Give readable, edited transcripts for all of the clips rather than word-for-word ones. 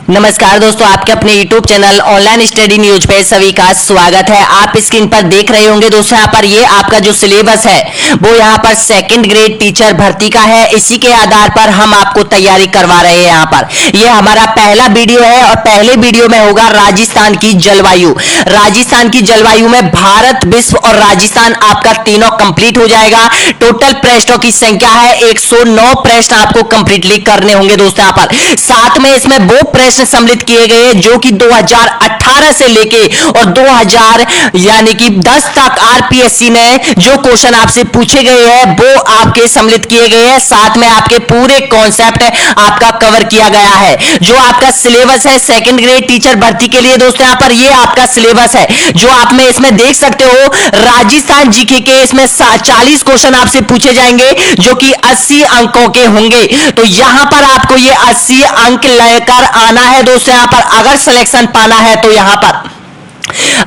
नमस्कार दोस्तों, आपके अपने YouTube channel online study news पे सभी का स्वागत है। आप स्क्रीन पर देख रहे होंगे दोस्तों, यहाँ पर ये आपका जो सिलेबस है वो यहाँ पर सेकंड ग्रेड टीचर भर्ती का है। इसी के आधार पर हम आपको तैयारी करवा रहे हैं। यहाँ पर ये हमारा पहला वीडियो है और पहले वीडियो में होगा राजस्थान की जलवायु। राजस्थान की जलवायु में भारत, विश्व और राजस्थान आपका तीनों कंप्लीट हो जाएगा। टोटल प्रश्नों की संख्या है 109 प्रश्न आपको कंप्लीटली करने होंगे दोस्तों। यहाँ पर साथ में इसमें वो प्रश्न सम्मिलित किए गए जो कि 2018 से लेके और 2000 यानी कि 10 तक आरपीएससी ने जो क्वेश्चन आपसे पूछे गए हैं वो आपके सम्मिलित किए गए हैं। साथ में आपके पूरे कॉन्सेप्ट आपका कवर किया गया है। जो आपका सिलेबस है सेकंड ग्रेड टीचर भर्ती के लिए दोस्तों, यहां पर ये आपका सिलेबस है जो आप में इसमें देख सकते हो। राजस्थान जीके के इसमें 40 क्वेश्चन आपसे पूछे जाएंगे जो कि 80 अंकों के होंगे। तो यहां पर आपको ये 80 अंक लेकर आना है दोस्तों। यहां पर अगर सिलेक्शन पाना है तो यहां पर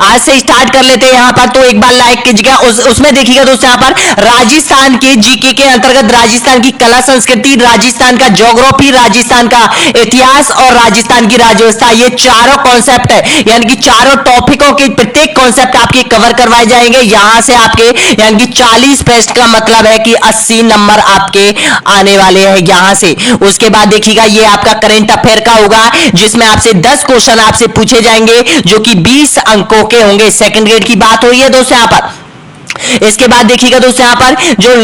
आज से स्टार्ट कर लेते हैं। यहां पर तो एक बार लाइक कीजिएगा। उसमें देखिएगा दोस्तों, यहां पर राजस्थान के जीके के अंतर्गत राजस्थान की कला संस्कृति, राजस्थान का ज्योग्राफी, राजस्थान का इतिहास और राजस्थान की राज्यव्यवस्था, ये चारों कॉन्सेप्ट है यानी कि चारों टॉपिकों के प्रत्येक कॉन्सेप्ट आपके कवर करवाए जाएंगे। यहां से आपके यानी कि 40 प्रश्न का मतलब है कि 80 नंबर आपके आने वाले हैं यहां से। उसके बाद देखिएगा ये आपका करंट अफेयर का होगा जिसमें आपसे 10 क्वेश्चन आपसे पूछे जाएंगे जो कि 20 अंकों के होंगे। सेकंड ग्रेड की बात हो रही है दोस्तों। यहां पर इसके बाद देखिएगा दोस्तों,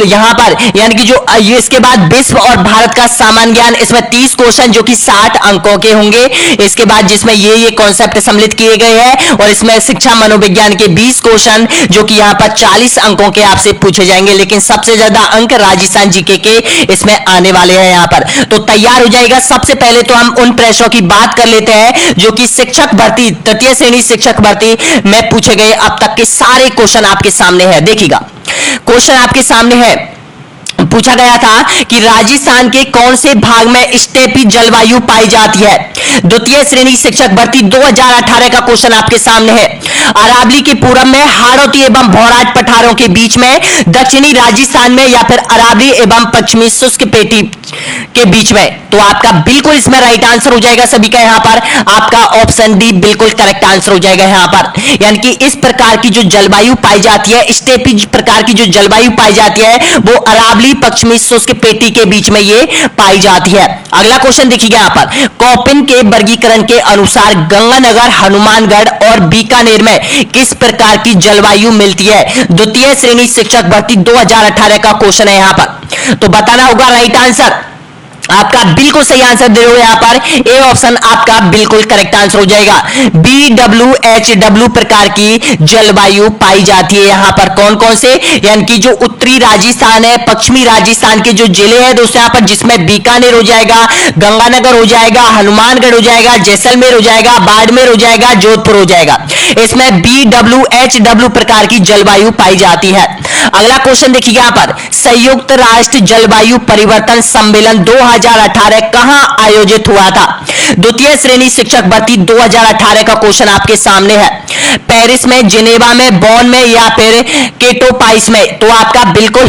यहां पर यानी कि जो इसके बाद विश्व और भारत का सामान्य ज्ञान, इसमें 30 क्वेश्चन जो कि 60 अंकों के होंगे। इसके बाद जिसमें ये कॉन्सेप्ट सम्मिलित किए गए हैं और इसमें शिक्षा मनोविज्ञान के 20 क्वेश्चन जो कि यहां पर 40 अंकों के आपसे पूछे जाएंगे। लेकिन सबसे ज्यादा अंक राजस्थान जीके के इसमें आने वाले हैं यहां पर। तो तैयार हो जाएगा। सबसे पहले तो हम उन प्रश्नों की बात कर लेते हैं जो कि शिक्षक भर्ती, तृतीय श्रेणी शिक्षक भर्ती में पूछे गए अब तक के सारे क्वेश्चन आपके सामने है। देखिएगा क्वेश्चन आपके सामने है। पूछा गया था कि राजस्थान के कौन से भाग में स्टेपी जलवायु पाई जाती है। द्वितीय श्रेणी शिक्षक भर्ती 2018 का क्वेश्चन आपके सामने है। अरावली के पूरब में हाड़ौती एवं भौराट पठारों के बीच में, दक्षिणी राजस्थान में या फिर अरावली एवं पश्चिमी शुष्क पेटी के बीच में। तो आपका बिल्कुल इसमें राइट आंसर हो जाएगा सभी का। यहां पर आपका ऑप्शन डी बिल्कुल करेक्ट आंसर हो जाएगा यहां पर। यानी कि इस प्रकार की जो जलवायु पाई जाती है, स्टेपी प्रकार की जो जलवायु पाई जाती है वो अरावली पश्चिमी शुष्क पेटी के बीच में ये पाई जाती है। अगला क्वेश्चन देखिएगा यहां पर। कॉपिन के वर्गीकरण के अनुसार गंगानगर, हनुमानगढ़ और बीकानेर में किस प्रकार की जलवायु मिलती है। द्वितीय श्रेणी शिक्षक भर्ती 2018 का क्वेश्चन है यहां पर। तो बताना होगा राइट आंसर। आपका बिल्कुल सही आंसर दे रहे हो यहां पर। ए ऑप्शन आपका बिल्कुल करेक्ट आंसर हो जाएगा। BWHW प्रकार की जलवायु पाई जाती है यहां पर। कौन कौन से, यानी कि जो उत्तरी राजस्थान है, पश्चिमी राजस्थान के जो जिले हैं दोस्तों यहां पर, जिसमें बीकानेर हो जाएगा, गंगानगर हो जाएगा, हनुमानगढ़ हो जाएगा, जैसलमेर हो जाएगा, बाड़मेर हो जाएगा, जोधपुर हो जाएगा। इसमें BWHW प्रकार की जलवायु पाई जाती है। अगला क्वेश्चन देखिए यहां पर। संयुक्त राष्ट्र जलवायु परिवर्तन सम्मेलन 2018 कहां आयोजित हुआ था। द्वितीय श्रेणी शिक्षक भर्ती 2018 का क्वेश्चन आपके सामने है। पेरिस में, जिनेवा में, बॉन में या फिर केटोपाइस में। तो आपका बिल्कुल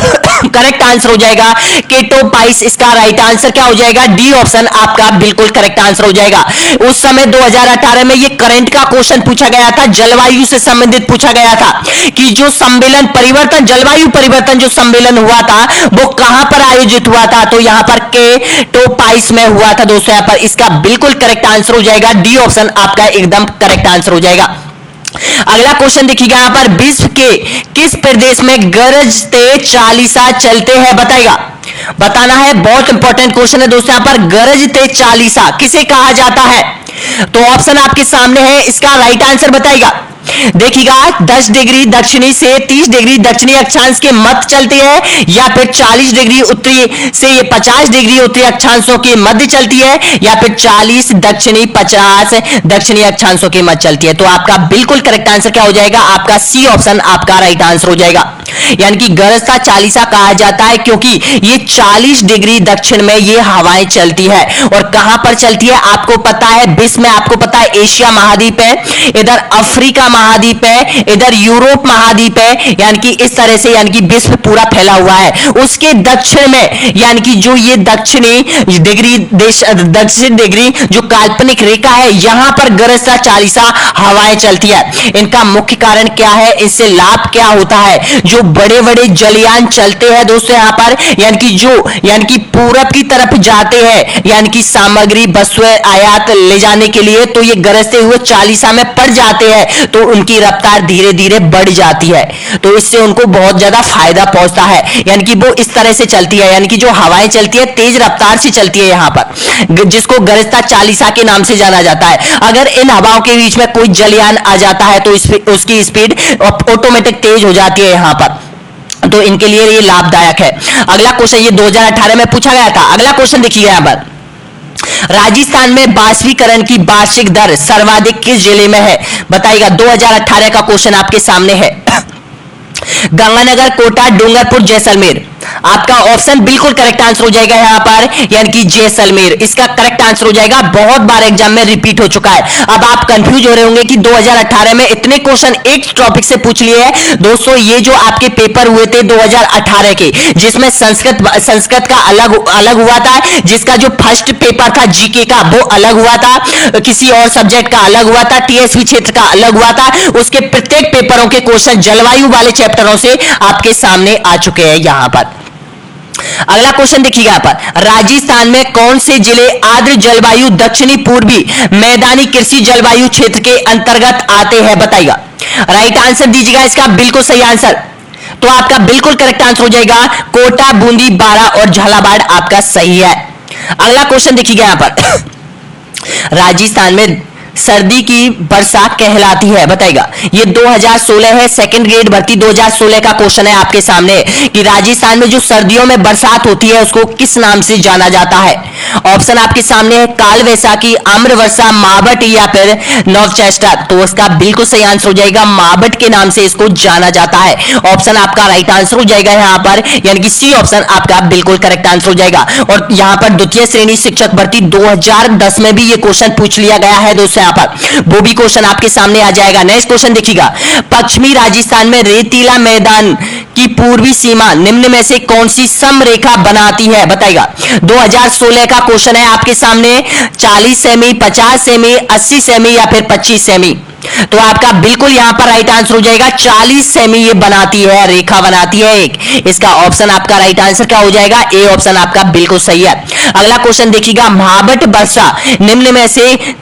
करेक्ट आंसर हो जाएगा केटोपाइस। इसका राइट आंसर क्या हो जाएगा, डी ऑप्शन आपका बिल्कुल करेक्ट आंसर हो जाएगा। उस समय 2018 में ये करंट का क्वेश्चन पूछा गया था, जलवायु से संबंधित पूछा गया था कि जो सम्मेलन परिवर्तन, जलवायु परिवर्तन जो सम्मेलन हुआ था वो कहां पर आयोजित हुआ था। तो यहां पर केटोपाइस में हुआ था दोस्तों। यहां पर इसका बिल्कुल करेक्ट आंसर हो जाएगा, डी ऑप्शन आपका एकदम करेक्ट आंसर हो जाएगा। अगला क्वेश्चन देखिएगा यहां पर। विश्व के किस प्रदेश में गरजते चालीसा चलते हैं, बताएगा, बताना है। बहुत इंपॉर्टेंट क्वेश्चन है दोस्तों। यहां पर गरजते चालीसा किसे कहा जाता है। तो ऑप्शन आपके सामने है, इसका राइट आंसर बताएगा। देखिएगा 10 डिग्री दक्षिणी से 30 डिग्री दक्षिणी अक्षांश के मध्य चलती है या फिर 40 डिग्री उत्तरी से ये 50 डिग्री उत्तरी अक्षांशों के मध्य चलती है या फिर 40 दक्षिणी 50 दक्षिणी अक्षांशों के मध्य चलती है। तो आपका बिल्कुल करेक्ट आंसर क्या हो जाएगा, आपका सी ऑप्शन आपका राइट आंसर हो जाएगा। यानी कि गरजता चालीसा कहा जाता है क्योंकि ये 40 डिग्री दक्षिण में ये हवाएं चलती है। और कहां पर चलती है आपको पता है, विश्व में आपको पता है एशिया महाद्वीप है, इधर अफ्रीका महाद्वीप है, इधर यूरोप महाद्वीप है, यानी कि इस तरह से यानी कि विश्व पूरा फैला हुआ है। उसके दक्षिण में यानी कि जो ये दक्षिणी डिग्री जो काल्पनिक रेखा है, यहां पर गरजता चालीसा हवाएं चलती है। इनका मुख्य कारण क्या है, इससे लाभ क्या होता है? जो बड़े बड़े जलयान चलते हैं दोस्तों यहां पर, यानी कि पूरब की तरफ जाते हैं, यानी कि सामग्री वस्तुएं आयात ले जाने के लिए, तो ये गरजते हुए चालीसा में पड़ जाते हैं, तो उनकी रफ्तार धीरे धीरे बढ़ जाती है, तो इससे उनको बहुत ज्यादा फायदा पहुंचता है। यानी कि वो इस तरह से चलती है, यानी कि जो हवाएं चलती है तेज रफ्तार से चलती है यहां पर, जिसको गरजता चालीसा के नाम से जाना जाता है। अगर इन हवाओं के बीच में कोई जलयान आ जाता है तो उसकी स्पीड ऑटोमेटिक तेज हो जाती है यहां पर, तो इनके लिए ये लाभदायक है। अगला क्वेश्चन ये 2018 में पूछा गया था। अगला क्वेश्चन देखिए यहां पर, राजस्थान में बाष्पीकरण की वार्षिक दर सर्वाधिक किस जिले में है? बताइएगा। 2018 का क्वेश्चन आपके सामने है। गंगानगर, कोटा, डूंगरपुर, जैसलमेर। आपका ऑप्शन बिल्कुल करेक्ट आंसर हो जाएगा यहां पर, यानी कि जैसलमेर इसका करेक्ट आंसर हो जाएगा। बहुत बार एग्जाम में रिपीट हो चुका है। अब आप कंफ्यूज हो रहे होंगे कि 2018 में इतने क्वेश्चन एक टॉपिक से पूछ लिए हैं। दोस्तों ये जो आपके पेपर हुए थे 2018 के, जिसमें संस्कृत का अलग हुआ था, जिसका जो फर्स्ट पेपर था जीके का वो अलग हुआ था, किसी और सब्जेक्ट का अलग हुआ था, टीएसपी क्षेत्र का अलग हुआ था, उसके प्रत्येक पेपरों के क्वेश्चन जलवायु वाले चैप्टरों से आपके सामने आ चुके हैं यहां पर। अगला क्वेश्चन देखिएगा यहां पर, राजस्थान में कौन से जिले आर्द्र जलवायु दक्षिणी पूर्वी मैदानी कृषि जलवायु क्षेत्र के अंतर्गत आते हैं? बताइएगा। राइट आंसर दीजिएगा इसका बिल्कुल सही आंसर, तो आपका बिल्कुल करेक्ट आंसर हो जाएगा कोटा, बूंदी, बारा और झालावाड़ आपका सही है। अगला क्वेश्चन देखिएगा यहां पर, राजस्थान में सर्दी की वर्षा कहलाती है? बताइएगा। ये 2016 है, सेकंड ग्रेड भर्ती 2016 का क्वेश्चन है आपके सामने कि राजस्थान में जो सर्दियों में बरसात होती है उसको किस नाम से जाना जाता है? ऑप्शन आपके सामने है, काल वैसाखी, आम्र वर्षा, मावट या फिर नवचेष्टा। तो इसका बिल्कुल सही आंसर हो जाएगा मावट के नाम से इसको जाना जाता है। ऑप्शन आपका राइट आंसर हो जाएगा यहां पर, यानी कि सी ऑप्शन आपका बिल्कुल करेक्ट आंसर हो जाएगा। और यहां पर द्वितीय श्रेणी शिक्षक भर्ती 2010 में भी ये क्वेश्चन पूछ लिया गया है दोस्तों, यहां पर वो भी क्वेश्चन आपके सामने आ जाएगा। नेक्स्ट क्वेश्चन देखिएगा, पश्चिमी राजस्थान में रेतीला मैदान की पूर्वी सीमा निम्न में से कौन सी समरेखा बनाती है? बताइएगा। 2016 का क्वेश्चन है आपके सामने, 40 सेमी, 50 सेमी, 80 सेमी या फिर 25 सेमी। तो आपका बिल्कुल यहां पर राइट आंसर हो जाएगा 40 सेमी ये बनाती है, रेखा बनाती है एक। इसका ऑप्शन आपका राइट आंसर क्या हो जाएगा? ए ऑप्शन आपका बिल्कुल सही है। अगला क्वेश्चन देखिएगा, मावट वर्षा निम्न में से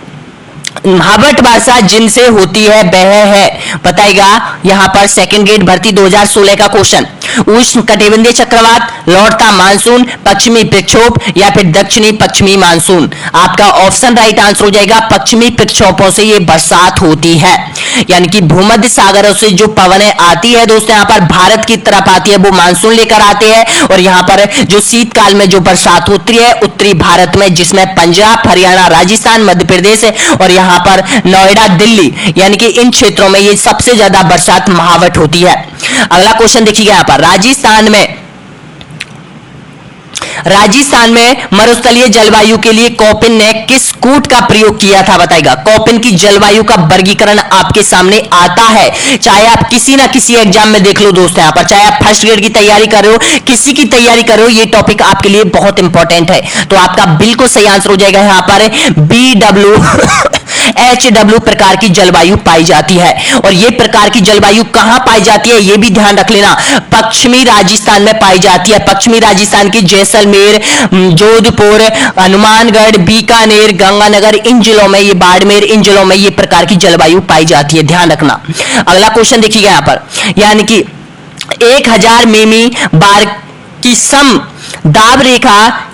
मावट वर्षा जिनसे होती है वह है? बताइएगा। यहां पर सेकंड ग्रेड भर्ती 2016 का क्वेश्चन, उष्ण कटिबंधीय चक्रवात, लौटता मानसून, पश्चिमी विक्षोभ या फिर दक्षिणी पश्चिमी मानसून। आपका ऑप्शन राइट आंसर हो जाएगा पश्चिमी विक्षोभों से ये बरसात होती है, यानी कि भूमध्य सागरों से जो पवनें आती है दोस्तों यहां पर भारत की तरफ आती है, वो मानसून लेकर आते हैं। और यहां पर जो शीतकाल में जो बरसात होती है उत्तरी भारत में, जिसमें पंजाब, हरियाणा, राजस्थान, मध्य प्रदेश और यहां पर नोएडा, दिल्ली, यानी कि इन क्षेत्रों में ये सबसे ज्यादा बरसात महावट होती है। अगला क्वेश्चन देखिएगा यहां पर, राजस्थान में मरुस्थलीय जलवायु के लिए कॉपिन ने किस कूट का प्रयोग किया था? बताइएगा। कॉपिन की जलवायु का वर्गीकरण आपके सामने आता है, चाहे आप किसी ना किसी एग्जाम में देख लो दोस्तों यहां पर, चाहे आप फर्स्ट ग्रेड की तैयारी कर रहे हो, किसी की तैयारी कर रहे हो, ये टॉपिक आपके लिए बहुत इंपॉर्टेंट है। तो आपका बिल्कुल सही आंसर हो जाएगा यहां पर BW प्रकार की जलवायु पाई जाती है। और ये प्रकार की जलवायु कहां पाई जाती है ये भी ध्यान रख लेना, पश्चिमी राजस्थान में पाई जाती है। पश्चिमी राजस्थान की जैसलमेर, जोधपुर, हनुमानगढ़, बीकानेर, गंगानगर, इन जिलों में, ये बाड़मेर, इन जिलों में ये प्रकार की जलवायु पाई जाती है, ध्यान रखना। अगला क्वेश्चन देखिएगा यहां पर, यानी कि 1000 मिमी बार की सम दाब रेखा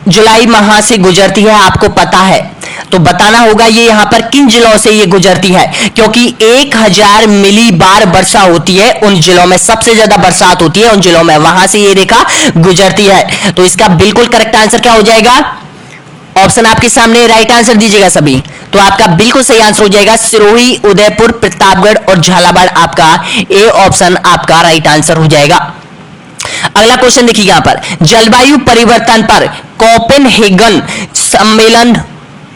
जुलाई माह से गुजरती है, आपको पता है, तो बताना होगा ये यहां पर किन जिलों से ये गुजरती है, क्योंकि 1000 मिली बार वर्षा होती है उन जिलों में, सबसे ज्यादा बरसात होती है उन जिलों में, वहां से ये रेखा गुजरती है। तो इसका बिल्कुल करेक्ट आंसर क्या हो जाएगा? ऑप्शन आपके सामने, राइट आंसर दीजिएगा सभी। तो आपका बिल्कुल सही आंसर हो जाएगा सिरोही, उदयपुर, प्रतापगढ़ और झालावाड़। आपका ए ऑप्शन आपका राइट आंसर हो जाएगा। अगला क्वेश्चन देखिए यहां पर, जलवायु परिवर्तन पर कोपेनहेगन सम्मेलन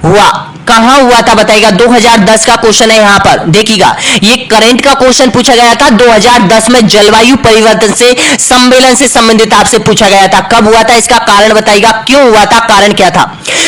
हुआ कहां हुआ था बताइएगा। 2010 का क्वेश्चन है यहां पर देखिएगा, ये करंट का क्वेश्चन पूछा गया था 2010 में जलवायु परिवर्तन से सम्मेलन से संबंधित आपसे पूछा गया था। कब हुआ था, इसका कारण बताइएगा, क्यों हुआ था, कारण क्या था।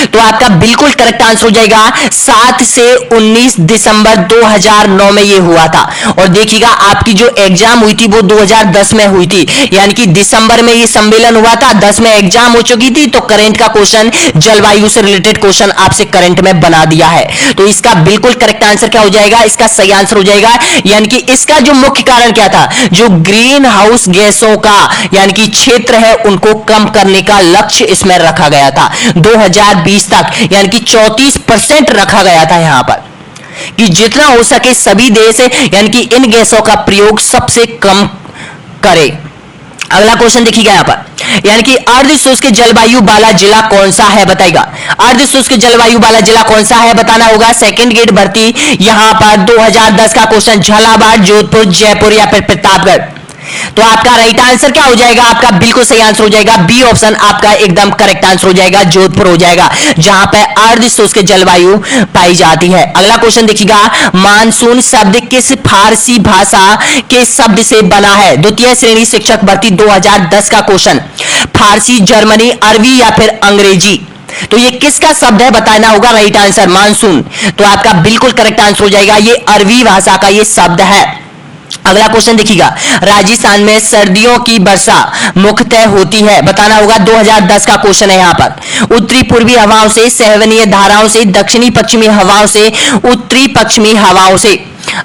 तो आपका बिल्कुल करेक्ट आंसर हो जाएगा 7 से 19 दिसंबर 2009 में ये हुआ था। और देखिएगा आपकी जो एग्जाम हुई थी वो 2010 में हुई थी, यानी कि दिसंबर में ये सम्मेलन हुआ था, 10 में एग्जाम हो चुकी थी, तो करंट का क्वेश्चन, जलवायु से रिलेटेड क्वेश्चन आपसे करंट में बना दिया है। तो इसका बिल्कुल करेक्ट आंसर क्या हो जाएगा, इसका सही आंसर हो जाएगा, यानी कि इसका जो मुख्य कारण क्या था, जो ग्रीन हाउस गैसों का यानी कि क्षेत्र है उनको कम करने का लक्ष्य इसमें रखा गया था 2020 तक, यानी कि 34% रखा गया था यहां पर, कि जितना हो सके सभी देश यानी कि इन गैसों का प्रयोग सबसे कम करें। अगला क्वेश्चन देखिएगा यहां पर, यानी कि अर्धशुष्क जलवायु वाला जिला कौन सा है बताइएगा। अर्धशुष्क जलवायु वाला जिला कौन सा है बताना होगा। सेकंड ग्रेड भर्ती यहां पर 2010 का क्वेश्चन, झालावाड़, जोधपुर, जयपुर या फिर प्रतापगढ़। तो आपका राइट आंसर क्या हो जाएगा, आपका बिल्कुल सही आंसर हो जाएगा बी ऑप्शन, आपका एकदम करेक्ट आंसर हो जाएगा, जोधपुर हो जाएगा, जहां पे अर्धशुष्क जलवायु पाई जाती है। अगला क्वेश्चन देखिएगा, मानसून शब्द किस फारसी भाषा के शब्द से बना है। द्वितीय श्रेणी शिक्षक भर्ती 2010 का क्वेश्चन, फारसी, जर्मनी, अरबी या फिर अंग्रेजी। तो ये किसका शब्द है बताना होगा। राइट आंसर मानसून, तो आपका बिल्कुल करेक्ट आंसर हो जाएगा, ये अरबी भाषा का ये शब्द है। अगला क्वेश्चन देखिएगा, राजस्थान में सर्दियों की वर्षा मुख्यतः होती है बताना होगा। 2010 का क्वेश्चन है यहां पर, उत्तरी पूर्वी हवाओं से, सैवनीय धाराओं से, दक्षिणी पश्चिमी हवाओं से, उत्तरी पश्चिमी हवाओं से।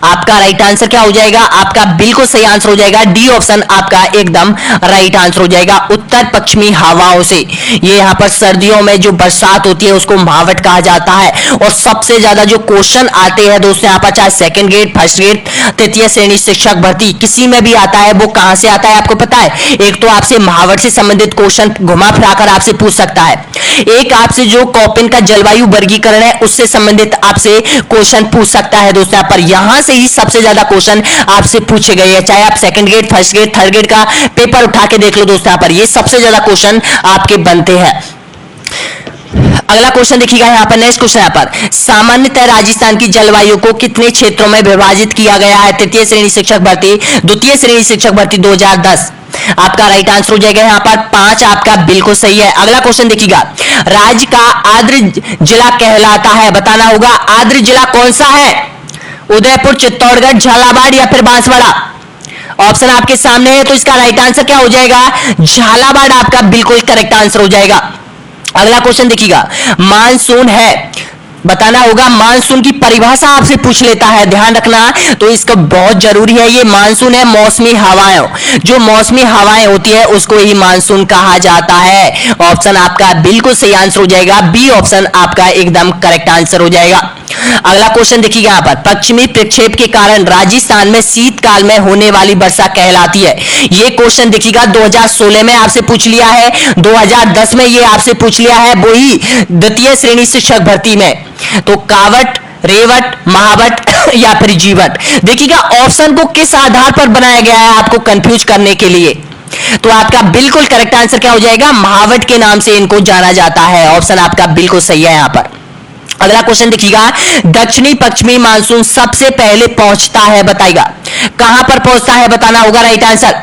आपका राइट आंसर क्या हो जाएगा, आपका बिल्कुल सही आंसर हो जाएगा डी ऑप्शन, आपका एकदम राइट आंसर हो जाएगा, उत्तर पश्चिमी हवाओं से। ये यहां पर सर्दियों में जो बरसात होती है उसको मावट कहा जाता है। और सबसे ज्यादा जो क्वेश्चन आते हैं दोस्तों यहां पर, चाहे सेकंड ग्रेड, फर्स्ट ग्रेड, तृतीय श्रेणी शिक्षक भर्ती किसी में भी आता है, वो कहां से आता है आपको पता है। एक तो आपसे मावट से संबंधित क्वेश्चन घुमा फिराकर आपसे पूछ सकता है, एक आपसे जो कॉपिन का जलवायु वर्गीकरण है उससे संबंधित आपसे क्वेश्चन पूछ सकता है दोस्तों। यहां पर यहां से ही सबसे ज्यादा क्वेश्चन आपसे पूछे गए हैं, चाहे आप second grade, first grade, third grade का पेपर उठा के देख लो दोस्तों, यहां पर ये सबसे ज्यादा क्वेश्चन आपके बनते हैं। अगला क्वेश्चन देखिएगा यहां पर, नेक्स्ट क्वेश्चन यहां पर, सामान्यतः राजस्थान की जलवायु को कितने क्षेत्रों में विभाजित किया गया है। तृतीय श्रेणी शिक्षक भर्ती, द्वितीय श्रेणी शिक्षक भर्ती 2010। आपका राइट आंसर हो जाएगा यहां पर 5, आपका बिल्कुल सही है। अगला क्वेश्चन देखिएगा, राज्य का आर्द्र जिला कहलाता है बताना होगा। आर्द्र जिला कौन सा है, उदयपुर, चित्तौड़गढ़, झालावाड़ या फिर बांसवाड़ा। ऑप्शन आपके सामने है, तो इसका राइट आंसर क्या हो जाएगा, झालावाड़ आपका बिल्कुल करेक्ट आंसर हो जाएगा। अगला क्वेश्चन देखिएगा, मानसून है बताना होगा। मानसून की परिभाषा आपसे पूछ लेता है, ध्यान रखना, तो इसका बहुत जरूरी है। ये मानसून है मौसमी हवाएं, जो मौसमी हवाएं होती है उसको ही मानसून कहा जाता है। ऑप्शन आपका बिल्कुल सही आंसर हो जाएगा, बी ऑप्शन आपका एकदम करेक्ट आंसर हो जाएगा। अगला क्वेश्चन देखिए यहां पर, पश्चिमी प्रक्षेप के कारण राजस्थान में शीतकाल में होने वाली वर्षा कहलाती है। यह क्वेश्चन देखिएगा 2016 में आपसे पूछ लिया है, 2010 में ये आपसे पूछ लिया है, वही द्वितीय श्रेणी शिक्षक भर्ती में। तो कावट, रेवट, महावट या फिर जीवट। देखिएगा ऑप्शन को किस आधार पर बनाया गया है आपको कंफ्यूज करने के लिए। तो आपका बिल्कुल करेक्ट आंसर क्या हो जाएगा, महावट के नाम से इनको जाना जाता है। ऑप्शन आपका बिल्कुल सही है यहां पर। अगला क्वेश्चन देखिएगा, दक्षिणी पश्चिमी मानसून सबसे पहले पहुंचता है बताइएगा, कहां पर पहुंचता है बताना होगा। राइट आंसर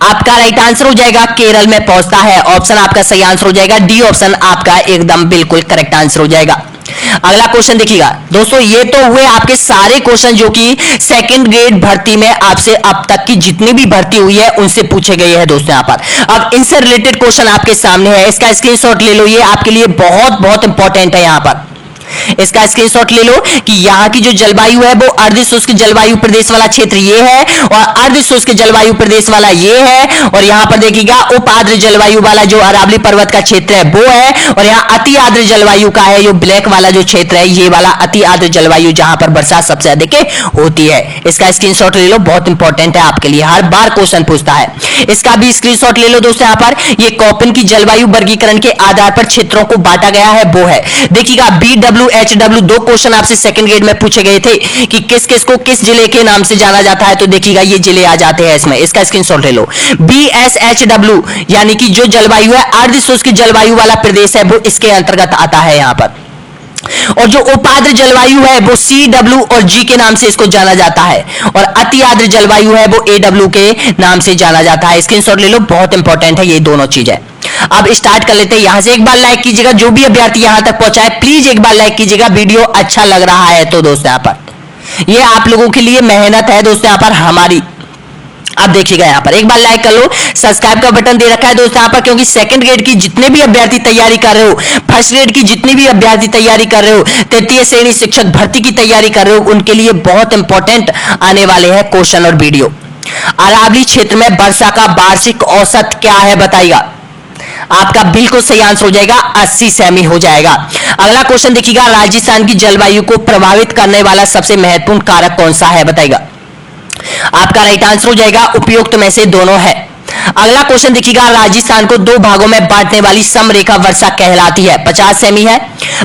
आपका राइट आंसर हो जाएगा केरल में पहुंचता है। ऑप्शन आपका सही आंसर हो जाएगा, डी ऑप्शन आपका एकदम बिल्कुल करेक्ट आंसर हो जाएगा। अगला क्वेश्चन देखिएगा दोस्तों, ये तो हुए आपके सारे क्वेश्चन जो कि सेकंड ग्रेड भर्ती में आपसे अब तक की जितनी भी भर्ती हुई है उनसे पूछे गए हैं दोस्तों यहां पर। अब इनसे रिलेटेड क्वेश्चन आपके सामने है, इसका स्क्रीनशॉट ले लो, ये आपके लिए बहुत बहुत इंपॉर्टेंट है। यहां पर इसका स्क्रीनशॉट ले लो कि यहाँ की जो जलवायु है वो अर्धशुष्क जलवायु प्रदेश वाला क्षेत्र ये है, और अर्धशुष्क जलवायु प्रदेश वाला ये है, और यहाँ पर देखिएगा उप आर्द्र जलवायु वाला जो अरावली पर्वत का क्षेत्र है वो है, और यहाँ अति आर्द्र जलवायु का है जो ब्लैक वाला जो क्षेत्र है, ये वाला अति आर्द्र जलवायु जहां पर बरसात सबसे अधिक होती है। इसका स्क्रीनशॉट ले लो, बहुत इंपॉर्टेंट है आपके लिए, हर बार क्वेश्चन पूछता है। इसका भी स्क्रीनशॉट ले लो दोस्तों। यहाँ पर ये कॉपिन की जलवायु वर्गीकरण के आधार पर क्षेत्रों को बांटा गया है वो है, देखिएगा BWHW, दो क्वेश्चन आपसे सेकंड ग्रेड में पूछे गए थे कि किस किस को किस जिले के नाम से जाना जाता है, तो देखिएगा ये जिले आ जाते हैं इसमें। इसका स्क्रीनशॉट ले लो। BSHW यानी कि जो जलवायु है अर्धशुष्क जलवायु वाला प्रदेश है वो इसके अंतर्गत आता है यहाँ पर। और जो उपाद्र जलवायु है वो CW और G के नाम से इसको जाना जाता है, और अति आर्द्र जलवायु है वो AW के नाम से जाना जाता है। स्क्रीनशॉट ले लो, बहुत इंपॉर्टेंट है ये दोनों चीजें। अब स्टार्ट कर लेते हैं। यहां से एक बार लाइक कीजिएगा, जो भी अभ्यर्थी यहां तक पहुंचा है प्लीज एक बार लाइक कीजिएगा, वीडियो अच्छा लग रहा है तो दोस्तों यहां पर ये आप लोगों के लिए मेहनत है दोस्तों, यहां पर हमारी। आप देखिएगा यहां पर एक बार लाइक कर लो, सब्सक्राइब का बटन दे रखा है दोस्तों यहां पर, क्योंकि सेकंड ग्रेड की जितने भी अभ्यर्थी तैयारी कर रहे हो, फर्स्ट ग्रेड की जितनी भी अभ्यर्थी तैयारी कर रहे हो, तृतीय श्रेणी शिक्षक भर्ती की तैयारी कर रहे हो, उनके लिए बहुत इंपॉर्टेंट आने वाले हैं क्वेश्चन और वीडियो। अरावली क्षेत्र में वर्षा का वार्षिक औसत क्या है बताइएगा। आपका बिल्कुल सही आंसर हो जाएगा 80 सेमी हो जाएगा। अगला क्वेश्चन देखिएगा, राजस्थान की जलवायु को प्रभावित करने वाला सबसे महत्वपूर्ण कारक कौन सा है बताइएगा। आपका राइट आंसर हो जाएगा उपयुक्त में से दोनों है। अगला क्वेश्चन देखिएगा, राजस्थान को दो भागों में बांटने वाली समरेखा वर्षा कहलाती है। 50 सेमी है,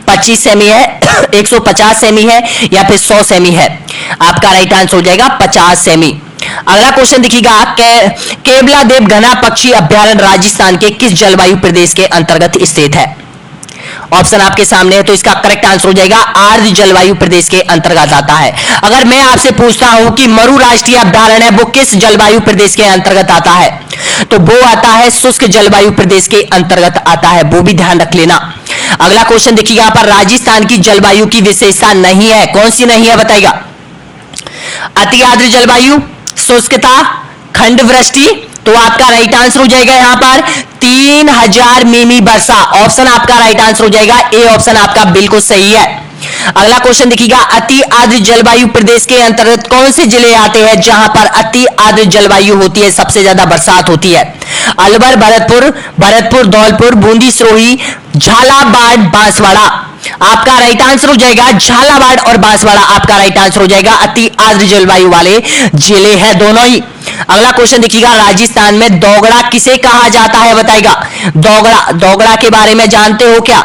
25 सेमी है, 150 सेमी है या फिर 100 सेमी है। आपका राइट आंसर हो जाएगा 50 सेमी। अगला क्वेश्चन देखिएगा, केवला देव घना पक्षी अभ्यारण्य राजस्थान के किस जलवायु प्रदेश के अंतर्गत स्थित है। ऑप्शन आपके सामने है, तो इसका करेक्ट आंसर हो जाएगा आर्द्र जलवायु प्रदेश के अंतर्गत आता है। अगर मैं आपसे पूछता हूं कि मरु राष्ट्रीय अभ्यारण्य है वो किस जलवायु प्रदेश के अंतर्गत आता है, तो वो आता है शुष्क जलवायु प्रदेश के अंतर्गत आता है, वो भी ध्यान रख लेना। अगला क्वेश्चन देखिएगा, यहाँ पर राजस्थान की जलवायु की विशेषता नहीं है, कौन सी नहीं है बताइएगा। अति आर्द्र जलवायु, शुष्कता, खंड वृष्टि। तो आपका राइट आंसर हो जाएगा यहां पर 3000 मिमी वर्षा। ऑप्शन आपका राइट आंसर हो जाएगा ए ऑप्शन आपका बिल्कुल सही है। अगला क्वेश्चन देखिएगा, अति आर्द्र जलवायु प्रदेश के अंतर्गत कौन से जिले आते हैं जहां पर अति आर्द्र जलवायु होती है, सबसे ज्यादा बरसात होती है। अलवर, भरतपुर, धौलपुर, बूंदी, सिरोही, झालावाड़, बांसवाड़ा। आपका राइट आंसर हो जाएगा झालावाड़ और बांसवाड़ा। आपका राइट आंसर हो जाएगा अति आर्द्र जलवायु वाले जिले हैं दोनों ही। अगला क्वेश्चन देखिएगा, राजस्थान में दोगड़ा किसे कहा जाता है बताइएगा। दोगड़ा के बारे में जानते हो क्या।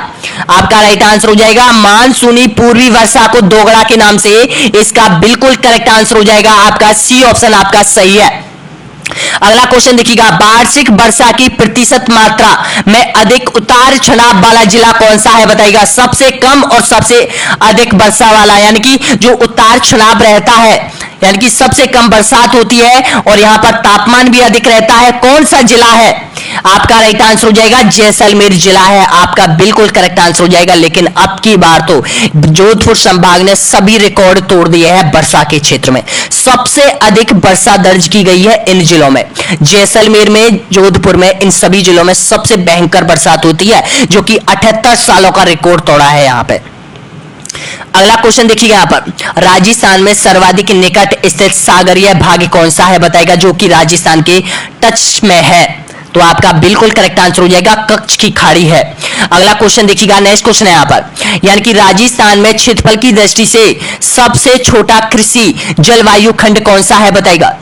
आपका राइट आंसर हो जाएगा मानसूनी पूर्वी वर्षा को दोगड़ा के नाम से। इसका बिल्कुल करेक्ट आंसर हो जाएगा आपका सी ऑप्शन आपका सही है। अगला क्वेश्चन देखिएगा, वार्षिक वर्षा की प्रतिशत मात्रा में अधिक उतार चढ़ाव वाला जिला कौन सा है बताइएगा। सबसे कम और सबसे अधिक वर्षा वाला, यानी कि जो उतार चढ़ाव रहता है, यानी कि सबसे कम बरसात होती है और यहां पर तापमान भी अधिक रहता है, कौन सा जिला है। आपका राइट आंसर हो जाएगा जैसलमेर जिला है। आपका बिल्कुल करेक्ट आंसर हो जाएगा। लेकिन अब की बार तो जोधपुर संभाग ने सभी रिकॉर्ड तोड़ दिए हैं। वर्षा के क्षेत्र में सबसे अधिक वर्षा दर्ज की गई है इन जिलों में, जैसलमेर में, जोधपुर में, इन सभी जिलों में सबसे भयंकर बरसात होती है, जो कि 78 सालों का रिकॉर्ड तोड़ा है यहां पे। अगला क्वेश्चन देखिएगा, यहां पर राजस्थान में सर्वाधिक निकट स्थित सागरीय भाग कौन सा है बताएगा, जो कि राजस्थान के टच में है। तो आपका बिल्कुल करेक्ट आंसर हो जाएगा कच्छ की खाड़ी है। अगला क्वेश्चन देखिएगा, नेक्स्ट क्वेश्चन है यहां पर, यानी कि राजस्थान में क्षेत्रफल की दृष्टि से सबसे छोटा कृषि जलवायु खंड कौन सा है बताएगा।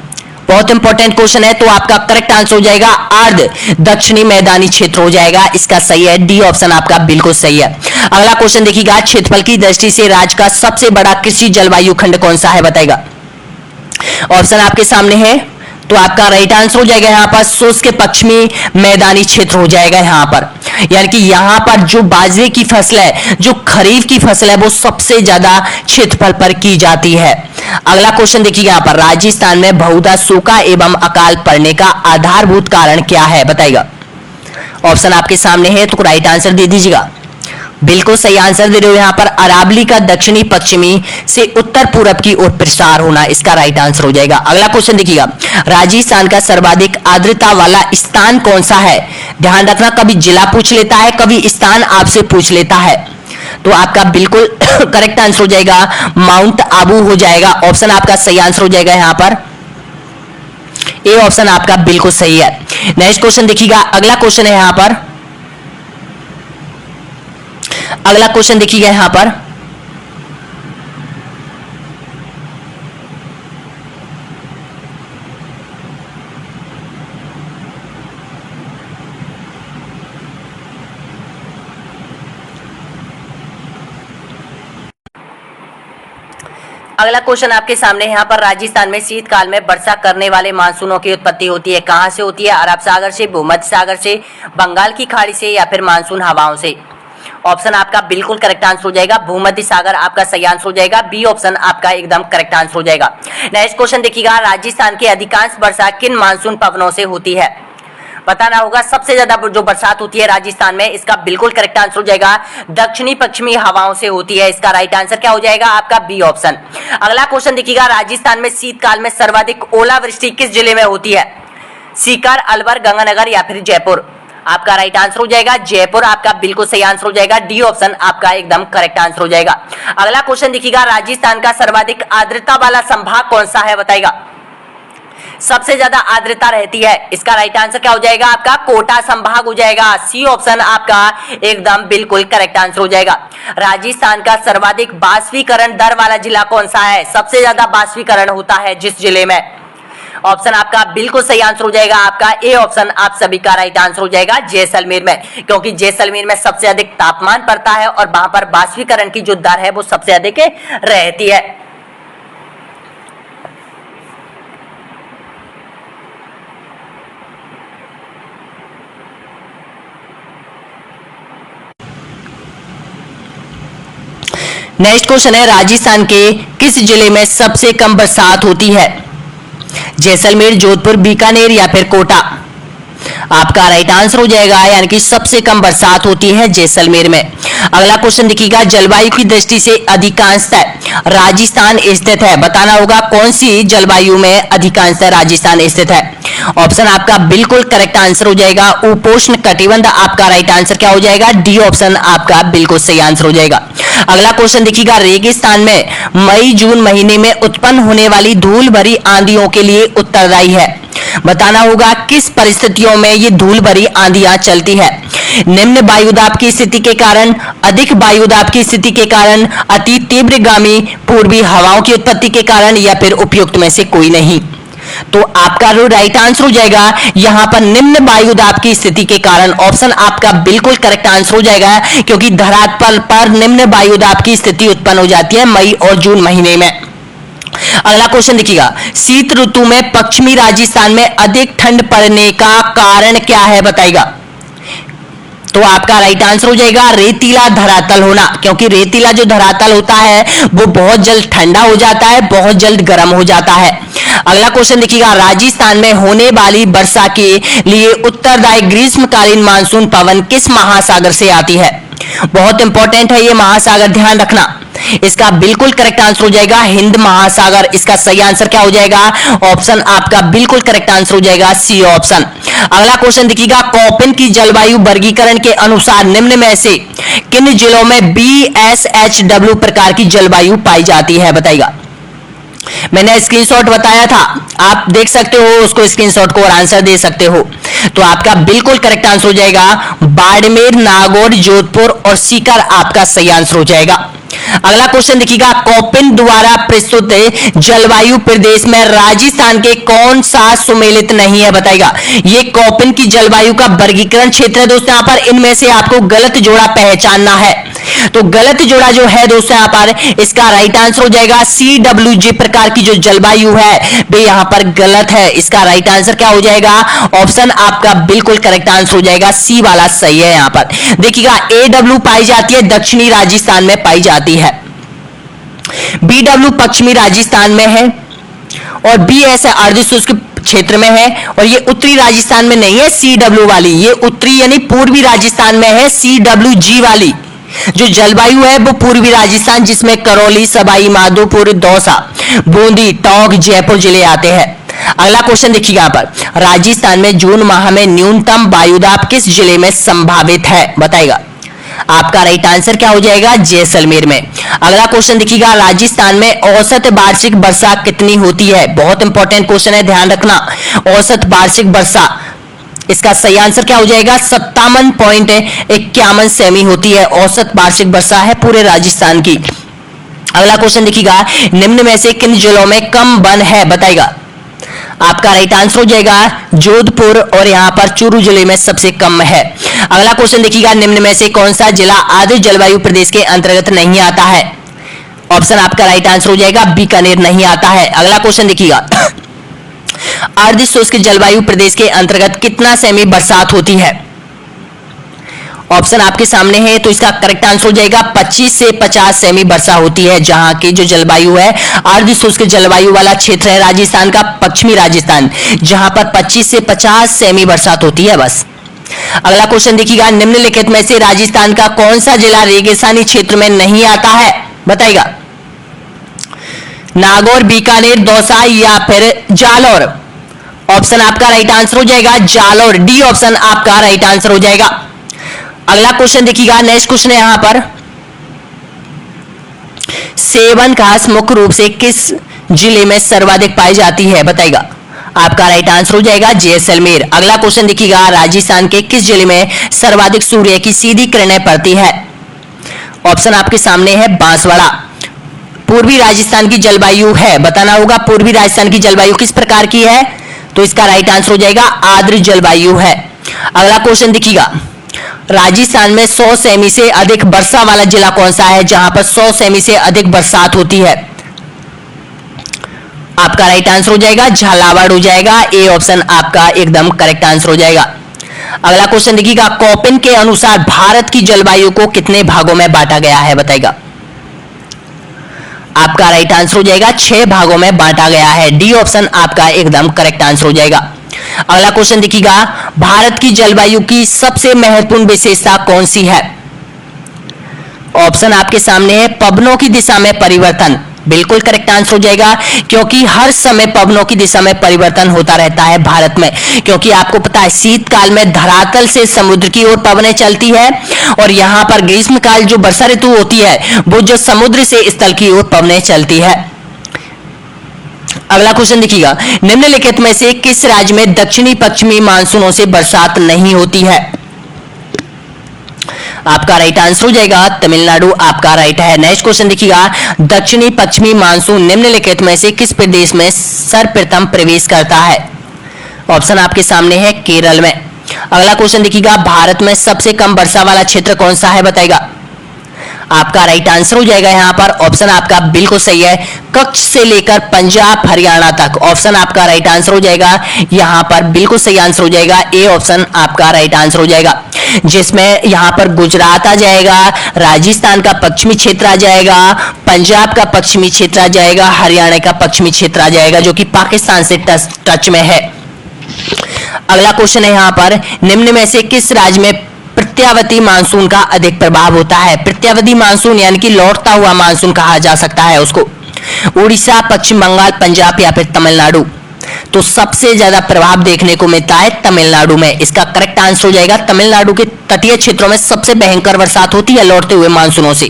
बहुत इंपॉर्टेंट क्वेश्चन है। तो आपका करेक्ट आंसर हो जाएगा आर्द्र दक्षिणी मैदानी क्षेत्र हो जाएगा। इसका सही है, डी ऑप्शन आपका बिल्कुल सही है। अगला क्वेश्चन देखिएगा, क्षेत्रफल की दृष्टि से राज्य का सबसे बड़ा कृषि जलवायु खंड कौन सा है बताएगा। ऑप्शन आपके सामने है, तो आपका राइट आंसर हो जाएगा यहां पर शुष्क पश्चिमी मैदानी क्षेत्र हो जाएगा यहां पर। यानी कि यहां पर जो बाजरे की फसल है, जो खरीफ की फसल है, वो सबसे ज्यादा क्षेत्रफल पर की जाती है। अगला क्वेश्चन देखिए यहां पर, राजस्थान में बहुधा सूखा एवं अकाल पड़ने का आधारभूत कारण क्या है बताइएगा। ऑप्शन आपके सामने है, तो राइट आंसर दे दीजिएगा। बिल्कुल सही आंसर दे रहे हो यहां पर, अरावली का दक्षिणी पश्चिमी से उत्तर पूरब की ओर प्रसार होना, इसका राइट आंसर हो जाएगा। अगला क्वेश्चन देखिएगा, राजस्थान का सर्वाधिक आर्द्रता वाला स्थान कौन सा है। ध्यान रखना, कभी जिला पूछ लेता है, कभी स्थान आपसे पूछ लेता है। तो आपका बिल्कुल करेक्ट आंसर हो जाएगा माउंट आबू हो जाएगा। ऑप्शन आपका सही आंसर हो जाएगा यहां पर, ए ऑप्शन आपका बिल्कुल सही है। नेक्स्ट क्वेश्चन देखिएगा, अगला क्वेश्चन है यहां पर, अगला क्वेश्चन देखिएगा यहां पर, अगला क्वेश्चन आपके सामने यहाँ पर, राजस्थान में शीतकाल में वर्षा करने वाले मानसूनों की उत्पत्ति होती है, कहां से होती है। अरब सागर से, भूमध्य सागर से, बंगाल की खाड़ी से या फिर मानसून हवाओं से। ऑप्शन आपका बिल्कुल करेक्ट आंसर हो जाएगा, भूमध्य सागर आपका सही आंसर हो जाएगा, बी ऑप्शन आपका एकदम करेक्ट आंसर हो जाएगा। नेक्स्ट क्वेश्चन देखिएगा, राजस्थान की अधिकांश वर्षा किन मानसून पवनों से होती है? बताना होगा सबसे ज्यादा जो बरसात होती है राजस्थान में, इसका बिल्कुल करेक्ट आंसर हो जाएगा दक्षिणी पश्चिमी हवाओं से होती है। इसका राइट आंसर क्या हो जाएगा आपका बी ऑप्शन। अगला क्वेश्चन देखिएगा, राजस्थान में शीतकाल में सर्वाधिक ओलावृष्टि किस जिले में होती है? सीकर, अलवर, गंगानगर या फिर जयपुर? आपका राइट आंसर हो जाएगा जयपुर, आपका बिल्कुल सही आंसर हो जाएगा, डी ऑप्शन आपका एकदम करेक्ट आंसर हो जाएगा। अगला क्वेश्चन देखिएगा, राजस्थान का सर्वाधिक आर्द्रता वाला संभाग कौन सा है बताइएगा? सबसे ज्यादा आर्द्रता रहती है, इसका राइट आंसर क्या हो जाएगा आपका कोटा संभाग हो जाएगा, सी ऑप्शन आपका एकदम बिल्कुल करेक्ट आंसर हो जाएगा। राजस्थान का सर्वाधिक बाष्पीकरण दर वाला जिला कौन सा है? सबसे ज्यादा बाष्पीकरण होता है जिस जिले में? ऑप्शन आपका बिल्कुल सही आंसर हो जाएगा आपका ए ऑप्शन आप सभी का राइट आंसर हो जाएगा जैसलमेर में, क्योंकि जैसलमेर में सबसे अधिक तापमान पड़ता है और वहां पर बाष्पीकरण की जो दर है वो सबसे अधिक रहती है। नेक्स्ट क्वेश्चन है, राजस्थान के किस जिले में सबसे कम बरसात होती है? जैसलमेर, जोधपुर, बीकानेर या फिर कोटा? आपका राइट आंसर हो जाएगा यानी कि सबसे कम बरसात होती है जैसलमेर में। अगला क्वेश्चन देखिएगा, जलवायु की दृष्टि से अधिकांशतः राजस्थान स्थित है, बताना होगा कौन सी जलवायु में अधिकांशतः राजस्थान स्थित है? ऑप्शन आपका बिल्कुल करेक्ट आंसर हो जाएगा उपोष्ण कटिबंध, आपका राइट आंसर क्या हो जाएगा डी ऑप्शन आपका बिल्कुल सही आंसर हो जाएगा। अगला क्वेश्चन देखिएगा, रेगिस्तान में मई जून महीने में उत्पन्न होने वाली धूल भरी आंधियों के लिए उत्तरदायी है, बताना होगा किस परिस्थितियों में ये धूल भरी आंधियां चलती है? निम्न वायुदाब की स्थिति के कारण, अधिक वायुदाब की स्थिति के कारण, अति तीव्रगामी पूर्वी हवाओं की उत्पत्ति के कारण या फिर उपयुक्त में से कोई नहीं? तो आपका जो राइट आंसर हो जाएगा यहां पर निम्न वायुदाब की स्थिति के कारण, ऑप्शन आपका बिल्कुल करेक्ट आंसर हो जाएगा, क्योंकि धरातल पर निम्न वायुदाब की स्थिति उत्पन्न हो जाती है मई और जून महीने में। अगला क्वेश्चन देखिएगा, शीत ऋतु में पश्चिमी राजस्थान में अधिक ठंड पड़ने का कारण क्या है बताइएगा? तो आपका राइट आंसर हो जाएगा रेतीला धरातल होना, क्योंकि रेतीला जो धरातल होता है वो बहुत जल्द ठंडा हो जाता है, बहुत जल्द गर्म हो जाता है। अगला क्वेश्चन देखिएगा, राजस्थान में होने वाली वर्षा के लिए उत्तरदायी ग्रीष्मकालीन मानसून पवन किस महासागर से आती है? बहुत इंपॉर्टेंट है ये महासागर, ध्यान रखना। इसका बिल्कुल करेक्ट आंसर हो जाएगा हिंद महासागर, इसका सही आंसर क्या हो जाएगा? ऑप्शन आपका बिल्कुल करेक्ट आंसर हो जाएगा सी ऑप्शन। अगला क्वेश्चन देखिएगा, कोपेन की जलवायु वर्गीकरण के अनुसार निम्न में से किन जिलों में BSHW प्रकार की जलवायु पाई जाती है बताइएगा? मैंने स्क्रीनशॉट बताया था, आप देख सकते हो उसको, स्क्रीनशॉट को और आंसर दे सकते हो। तो आपका बिल्कुल करेक्ट आंसर हो जाएगा बाड़मेर, नागौर, जोधपुर और सीकर आपका सही आंसर हो जाएगा। अगला क्वेश्चन देखिएगा, कोपेन द्वारा प्रस्तुत जलवायु प्रदेश में राजस्थान के कौन सा सुमेलित नहीं है बताइएगा? ये कोपेन की जलवायु का वर्गीकरण क्षेत्र है दोस्तों। यहाँ पर इनमें से आपको गलत जोड़ा पहचानना है, तो गलत जोड़ा जो है दोस्तों यहाँ पर इसका राइट आंसर हो जाएगा CWG प्रकार की जो जलवायु है वे यहाँ पर गलत है। इसका राइट आंसर क्या हो जाएगा? ऑप्शन आपका बिल्कुल करेक्ट आंसर हो जाएगा सी वाला सही है। यहाँ पर देखिएगा AW पाई जाती है दक्षिणी राजस्थान में पाई जाती है, BW पश्चिमी राजस्थान में है और BS अर्ध शुष्क क्षेत्र में है, और ये उत्तरी राजस्थान में नहीं है CW वाली, ये उत्तरी यानी पूर्वी राजस्थान में है CWG वाली जो जलवायु है वो पूर्वी राजस्थान, जिसमें करौली, सवाई माधोपुर, दौसा, बूंदी, टोंक, जयपुर जिले आते हैं। अगला क्वेश्चन देखिएगा, यहाँ पर राजस्थान में जून माह में न्यूनतम वायुदाब किस जिले में संभावित है बताइएगा? आपका राइट आंसर क्या हो जाएगा? जैसलमेर में। अगला क्वेश्चन देखिएगा, राजस्थान में औसत वार्षिक वर्षा कितनी होती है? बहुत इंपॉर्टेंट क्वेश्चन है, ध्यान रखना। औसत वार्षिक वर्षा, इसका सही आंसर क्या हो जाएगा? 57.51 सेमी होती है औसत वार्षिक वर्षा है पूरे राजस्थान की। अगला क्वेश्चन देखिएगा, निम्न में से किन जिलों में कम वन है बताइएगा? आपका राइट आंसर हो जाएगा जोधपुर, और यहां पर चूरू जिले में सबसे कम है। अगला क्वेश्चन देखिएगा, निम्न में से कौन सा जिला आर्द्र जलवायु प्रदेश के अंतर्गत नहीं आता है? ऑप्शन आपका राइट आंसर हो जाएगा बीकानेर नहीं आता है। अगला क्वेश्चन देखिएगा, अर्ध शुष्क जलवायु प्रदेश के अंतर्गत कितना सेमी बरसात होती है? ऑप्शन आपके सामने है, तो इसका करेक्ट आंसर हो जाएगा 25 से 50 सेमी वर्षा होती है। जहां की जो जलवायु है अर्ध शुष्क जलवायु वाला क्षेत्र है राजस्थान का, पश्चिमी राजस्थान, जहां पर 25 से 50 सेमी बरसात होती है बस। अगला क्वेश्चन देखिएगा, निम्नलिखित में से राजस्थान का कौन सा जिला रेगिस्तानी क्षेत्र में नहीं आता है, बताइएगा। नागौर, बीकानेर, दौसा या फिर जालौर। ऑप्शन आपका राइट आंसर हो जाएगा जालौर, डी ऑप्शन आपका राइट आंसर हो जाएगा। अगला क्वेश्चन देखिएगा, नेक्स्ट क्वेश्चन है यहां पर, सेवन घास मुख्य रूप से किस जिले में सर्वाधिक पाई जाती है, बताइएगा। आपका राइट आंसर हो जाएगा जैसलमेर। अगला क्वेश्चन देखिएगा, राजस्थान के किस जिले में सर्वाधिक सूर्य की सीधी किरणें पड़ती है। ऑप्शन आपके सामने है बांसवाड़ा। पूर्वी राजस्थान की जलवायु है, बताना होगा पूर्वी राजस्थान की जलवायु किस प्रकार की है, तो इसका राइट आंसर हो जाएगा आर्द्र जलवायु है। अगला क्वेश्चन देखिएगा, राजस्थान में 100 सेमी से अधिक वर्षा वाला जिला कौन सा है, जहां पर 100 सेमी से अधिक बरसात होती है। आपका राइट आंसर हो जाएगा झालावाड़ हो जाएगा, ए ऑप्शन आपका एकदम करेक्ट आंसर हो जाएगा। अगला क्वेश्चन देखिएगा, कोपेन के अनुसार भारत की जलवायु को कितने भागों में बांटा गया है, बताइएगा। आपका राइट आंसर हो जाएगा 6 भागों में बांटा गया है, डी ऑप्शन आपका एकदम करेक्ट आंसर हो जाएगा। अगला क्वेश्चन देखिएगा, भारत की जलवायु की सबसे महत्वपूर्ण विशेषता कौन सी है। ऑप्शन आपके सामने है पवनों की दिशा में परिवर्तन, बिल्कुल करेक्ट आंसर हो जाएगा, क्योंकि हर समय पवनों की दिशा में परिवर्तन होता रहता है भारत में, क्योंकि आपको पता है शीतकाल में धरातल से समुद्र की ओर पवनें चलती है, और यहां पर ग्रीष्मकाल जो वर्षा ऋतु होती है वो जो समुद्र से स्थल की ओर पवनें चलती है। अगला क्वेश्चन देखिएगा, निम्नलिखित में से किस राज्य में दक्षिणी पश्चिमी मानसूनों से बरसात नहीं होती है। आपका राइट आंसर हो जाएगा तमिलनाडु, आपका राइट है। नेक्स्ट क्वेश्चन देखिएगा, दक्षिणी पश्चिमी मानसून निम्नलिखित में से किस प्रदेश में सर्वप्रथम प्रवेश करता है। ऑप्शन आपके सामने है केरल में। अगला क्वेश्चन देखिएगा, भारत में सबसे कम वर्षा वाला क्षेत्र कौन सा है, बताइएगा। आपका राइट आंसर हो जाएगा यहां पर, ऑप्शन आपका बिल्कुल सही है, कच्छ से लेकर पंजाब हरियाणा तक। ऑप्शन आपका राइट आंसर हो जाएगा यहां पर, बिल्कुल सही आंसर हो जाएगा, ए ऑप्शन आपका राइट आंसर हो जाएगा, जिसमें यहां पर गुजरात आ जाएगा, राजस्थान का पश्चिमी क्षेत्र आ जाएगा, पंजाब का पश्चिमी क्षेत्र आ जाएगा, हरियाणा का पश्चिमी क्षेत्र आ जाएगा, जो कि पाकिस्तान से टच में है। अगला क्वेश्चन है यहां पर, निम्न में से किस राज्य में प्रत्यावर्ती मानसून का अधिक प्रभाव होता है। प्रत्यावर्ती मानसून यानी कि लौटता हुआ मानसून कहा जा सकता है उसको। उड़ीसा, पश्चिम बंगाल, पंजाब या फिर तमिलनाडु। तो सबसे ज्यादा प्रभाव देखने को मिलता है तमिलनाडु में। इसका करेक्ट आंसर हो जाएगा तमिलनाडु के तटीय क्षेत्रों में सबसे भयंकर बरसात होती है लौटते हुए मानसूनों से।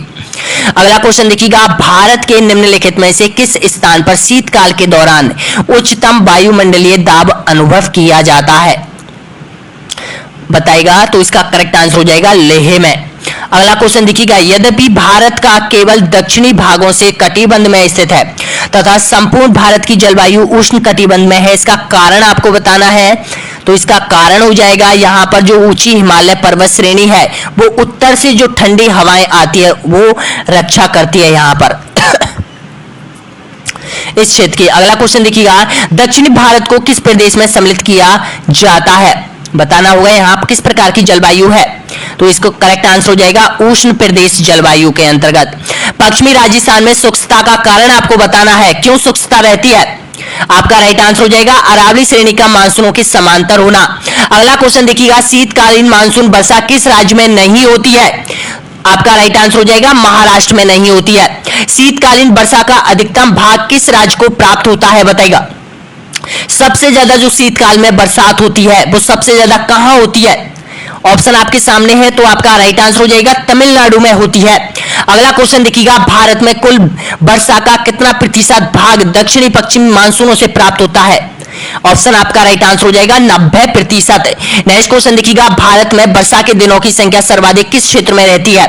अगला क्वेश्चन देखिएगा, भारत के निम्नलिखित में से किस स्थान पर शीतकाल के दौरान उच्चतम वायुमंडलीय दाब अनुभव किया जाता है, बताएगा। तो इसका करेक्ट आंसर हो जाएगा लेह में। अगला क्वेश्चन देखिएगा, यद्यपि भारत का केवल दक्षिणी भागों से कटिबंध में स्थित है तथा संपूर्ण भारत की जलवायु उष्ण कटिबंध में है, इसका कारण आपको बताना है। तो इसका कारण हो जाएगा यहां पर जो ऊंची हिमालय पर्वत श्रेणी है वो उत्तर से जो ठंडी हवाएं आती है वो रक्षा करती है यहां पर इस क्षेत्र की। अगला क्वेश्चन देखिएगा, दक्षिणी भारत को किस प्रदेश में सम्मिलित किया जाता है, बताना होगा यहां पर किस प्रकार की जलवायु है। तो इसको करेक्ट आंसर हो जाएगा उष्ण प्रदेश जलवायु के अंतर्गत। पश्चिमी राजस्थान में शुष्कता का कारण आपको बताना है, क्यों शुष्कता रहती है। आपका राइट आंसर हो जाएगा अरावली श्रेणी का मानसूनों के समांतर होना। अगला क्वेश्चन देखिएगा, शीतकालीन मानसून वर्षा किस राज्य में नहीं होती है। आपका राइट आंसर हो जाएगा महाराष्ट्र में नहीं होती है। शीतकालीन वर्षा का अधिकतम भाग किस राज्य को प्राप्त होता है, बताएगा। सबसे ज्यादा जो शीतकाल में बरसात होती है वो सबसे ज्यादा कहां होती है। ऑप्शन आपके सामने है, तो आपका राइट आंसर हो जाएगा तमिलनाडु में होती है। अगला क्वेश्चन देखिएगा, भारत में कुल वर्षा का कितना प्रतिशत भाग दक्षिणी पश्चिमी मानसूनों से प्राप्त होता है। ऑप्शन आपका राइट आंसर हो जाएगा 90%। नेक्स्ट क्वेश्चन देखिएगा, भारत में वर्षा के दिनों की संख्या सर्वाधिक किस क्षेत्र में रहती है।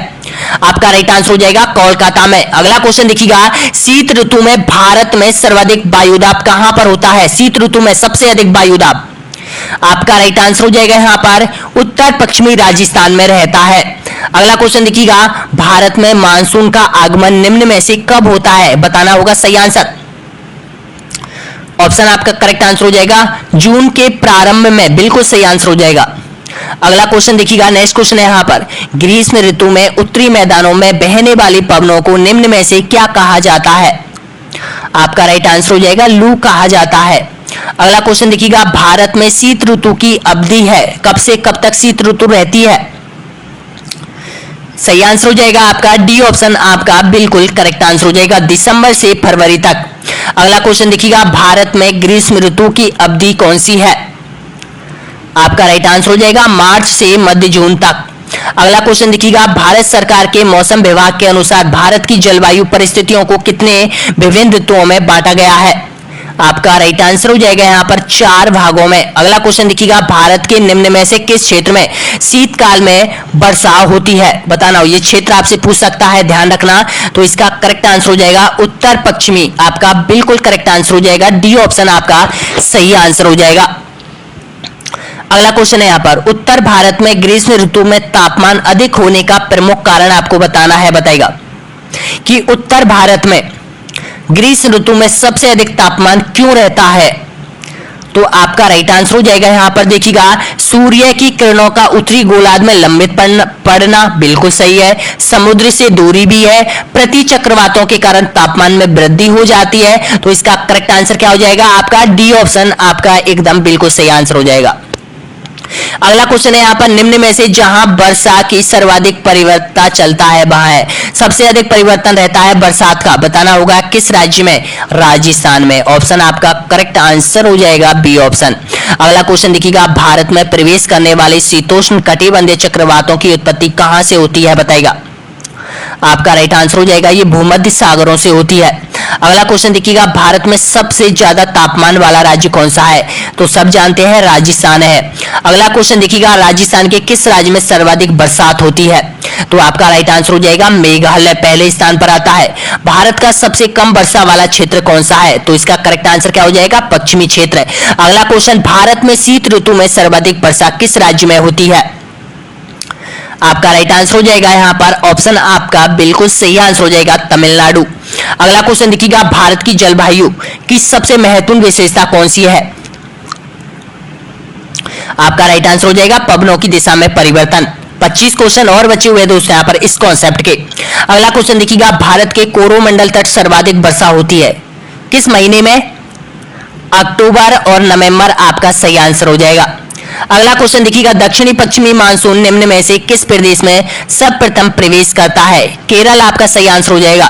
आपका राइट आंसर हो जाएगा कोलकाता में। अगला क्वेश्चन देखिएगा, शीत ऋतु में भारत में सर्वाधिक वायुदाब कहां पर होता है। शीत ऋतु में सबसे अधिक वायुदाब, आपका राइट आंसर हो जाएगा यहां पर उत्तर पश्चिमी राजस्थान में रहता है। अगला क्वेश्चन देखिएगा, भारत में मानसून का आगमन निम्न में से कब होता है, बताना होगा सही आंसर। ऑप्शन आपका करेक्ट आंसर हो जाएगा जून के प्रारंभ में, बिल्कुल सही आंसर हो जाएगा। अगला क्वेश्चन देखिएगा, नेक्स्ट क्वेश्चन है यहाँ पर, ग्रीष्म ऋतु में उत्तरी मैदानों में बहने वाली पवनों को निम्न में से क्या कहा जाता है? आपका राइट आंसर हो जाएगा लू कहा जाता है। अगला क्वेश्चन देखिएगा, भारत में शीत ऋतु की अवधि है, कब से कब तक शीत ऋतु रहती है? सही आंसर हो जाएगा आपका डी ऑप्शन आपका बिल्कुल करेक्ट आंसर हो जाएगा, दिसंबर से फरवरी तक। अगला क्वेश्चन देखिएगा, भारत में ग्रीष्म ऋतु की अवधि कौन सी है? आपका राइट आंसर हो जाएगा मार्च से मध्य जून तक। अगला क्वेश्चन देखिएगा, भारत सरकार के मौसम विभाग के अनुसार भारत की जलवायु परिस्थितियों को कितने विभिन्न ऋतुओं में बांटा गया है? आपका राइट आंसर हो जाएगा यहाँ पर 4 भागों में। अगला क्वेश्चन देखिएगा, भारत के निम्न में से किस क्षेत्र में शीतकाल में वर्षा होती है? बताना, ये क्षेत्र आपसे पूछ सकता है, ध्यान रखना। तो इसका करेक्ट आंसर हो जाएगा उत्तर पश्चिमी, आपका बिल्कुल करेक्ट आंसर हो जाएगा, डी ऑप्शन आपका सही आंसर हो जाएगा। अगला क्वेश्चन है यहाँ पर, उत्तर भारत में ग्रीष्म ऋतु में तापमान अधिक होने का प्रमुख कारण आपको बताना है। बताएगा कि उत्तर भारत में ग्रीष्म ऋतु में सबसे अधिक तापमान क्यों रहता है? तो आपका राइट आंसर हो जाएगा यहाँ पर देखिएगा, सूर्य की किरणों का उत्तरी गोलार्ध में लंबित पड़ना, बिल्कुल सही है। समुद्र से दूरी भी है, प्रति चक्रवातों के कारण तापमान में वृद्धि हो जाती है। तो इसका करेक्ट आंसर क्या हो जाएगा? आपका डी ऑप्शन आपका एकदम बिल्कुल सही आंसर हो जाएगा। अगला क्वेश्चन है यहाँ पर, निम्न में से जहां वर्षा की सर्वाधिक परिवर्तन चलता है वहां है सबसे अधिक परिवर्तन रहता है बरसात का, बताना होगा किस राज्य में? राजस्थान में। ऑप्शन आपका करेक्ट आंसर हो जाएगा बी ऑप्शन। अगला क्वेश्चन देखिएगा, भारत में प्रवेश करने वाले शीतोष्ण कटिबंधीय चक्रवातों की उत्पत्ति कहां से होती है? बताएगा। आपका राइट आंसर हो जाएगा ये भूमध्य सागरों से होती है। अगला क्वेश्चन देखिएगा, भारत में सबसे ज्यादा तापमान वाला राज्य कौन सा है? तो सब जानते हैं राजस्थान है। अगला क्वेश्चन देखिएगा, राजस्थान के किस राज्य में सर्वाधिक बरसात होती है? तो आपका राइट आंसर हो जाएगा मेघालय पहले स्थान पर आता है। भारत का सबसे कम वर्षा वाला क्षेत्र कौन सा है? तो इसका करेक्ट आंसर क्या हो जाएगा? पश्चिमी क्षेत्र। अगला क्वेश्चन, भारत में शीत ऋतु में सर्वाधिक वर्षा किस राज्य में होती है? आपका राइट आंसर हो जाएगा यहाँ पर ऑप्शन आपका बिल्कुल सही आंसर हो जाएगा तमिलनाडु। अगला क्वेश्चन देखिएगा, भारत की जलवायु की सबसे महत्वपूर्ण विशेषता कौन सी है? आपका राइट आंसर हो जाएगा पवनों की दिशा में परिवर्तन। 25 क्वेश्चन और बचे हुए दोस्तों यहाँ पर इस कॉन्सेप्ट के। अगला क्वेश्चन देखिएगा, भारत के कोरोमंडल तट सर्वाधिक वर्षा होती है किस महीने में? अक्टूबर और नवंबर आपका सही आंसर हो जाएगा। अगला क्वेश्चन देखिएगा, दक्षिणी पश्चिमी मानसून निम्न में से किस प्रदेश में सर्वप्रथम प्रवेश करता है? केरल आपका सही आंसर हो जाएगा।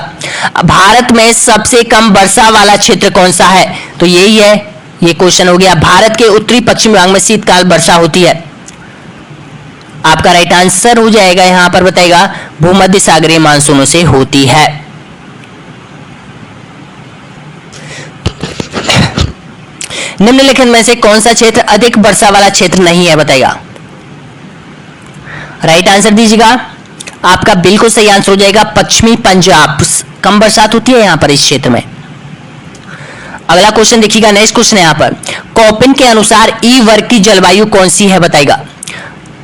भारत में सबसे कम वर्षा वाला क्षेत्र कौन सा है? तो यही है, ये क्वेश्चन हो गया। भारत के उत्तरी पश्चिमी भाग में शीतकाल वर्षा होती है। आपका राइट आंसर हो जाएगा यहां पर बताएगा भूमध्य सागरीय मानसूनों से होती है। निम्नलिखित में से कौन सा क्षेत्र अधिक वर्षा वाला क्षेत्र नहीं है? बताएगा। राइट आंसर दीजिएगा। आपका बिल्कुल सही आंसर हो जाएगा पश्चिमी पंजाब, कम बरसात होती है यहां पर इस क्षेत्र में। अगला क्वेश्चन देखिएगा, नेक्स्ट क्वेश्चन है यहां पर, कोपिन के अनुसार ई वर्ग की जलवायु कौन सी है? बताएगा।